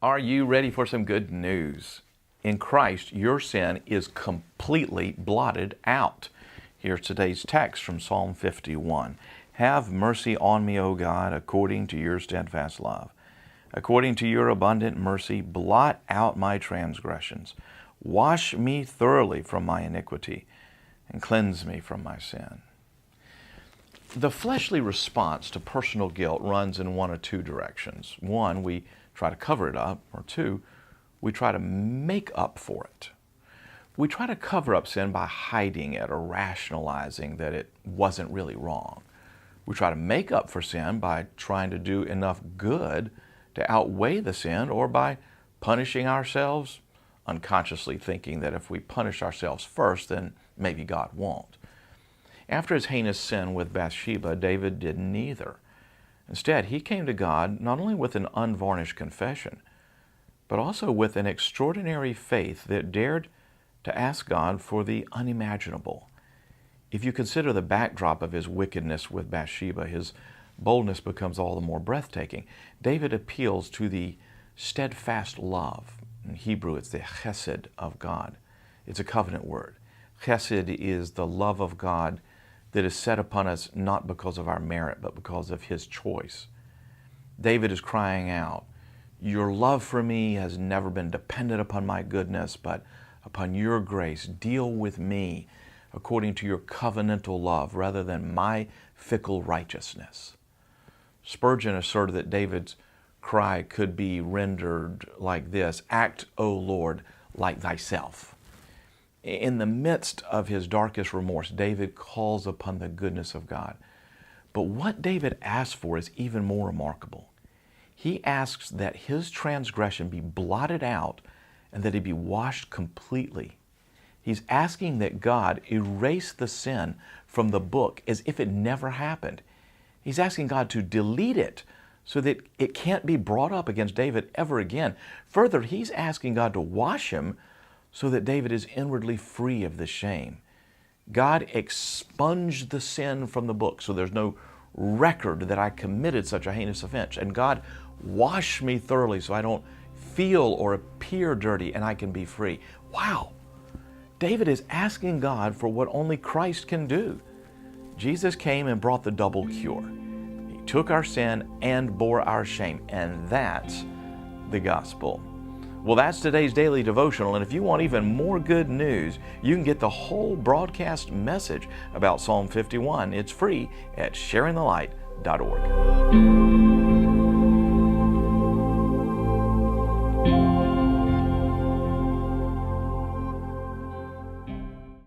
Are you ready for some good news? In Christ, your sin is completely blotted out. Here's today's text from Psalm 51. Have mercy on me, O God, according to your steadfast love. According to your abundant mercy, blot out my transgressions. Wash me thoroughly from my iniquity and cleanse me from my sin. The fleshly response to personal guilt runs in one of two directions. One, we try to cover it up, or two, we try to make up for it. We try to cover up sin by hiding it or rationalizing that it wasn't really wrong. We try to make up for sin by trying to do enough good to outweigh the sin, or by punishing ourselves, unconsciously thinking that if we punish ourselves first, then maybe God won't. After his heinous sin with Bathsheba, David did neither. Instead, he came to God not only with an unvarnished confession, but also with an extraordinary faith that dared to ask God for the unimaginable. If you consider the backdrop of his wickedness with Bathsheba, his boldness becomes all the more breathtaking. David appeals to the steadfast love. In Hebrew, it's the chesed of God. It's a covenant word. Chesed is the love of God that is set upon us not because of our merit, but because of his choice. David is crying out, your love for me has never been dependent upon my goodness, but upon your grace. Deal with me according to your covenantal love rather than my fickle righteousness. Spurgeon asserted that David's cry could be rendered like this: act, O Lord, like thyself. In the midst of his darkest remorse, David calls upon the goodness of God. But what David asks for is even more remarkable. He asks that his transgression be blotted out and that he be washed completely. He's asking that God erase the sin from the book as if it never happened. He's asking God to delete it so that it can't be brought up against David ever again. Further, he's asking God to wash him so that David is inwardly free of the shame. God expunged the sin from the book, so there's no record that I committed such a heinous offense. And God, wash me thoroughly so I don't feel or appear dirty and I can be free. Wow! David is asking God for what only Christ can do. Jesus came and brought the double cure. He took our sin and bore our shame, and that's the gospel. Well, that's today's daily devotional, and if you want even more good news, you can get the whole broadcast message about Psalm 51. It's free at sharingthelight.org.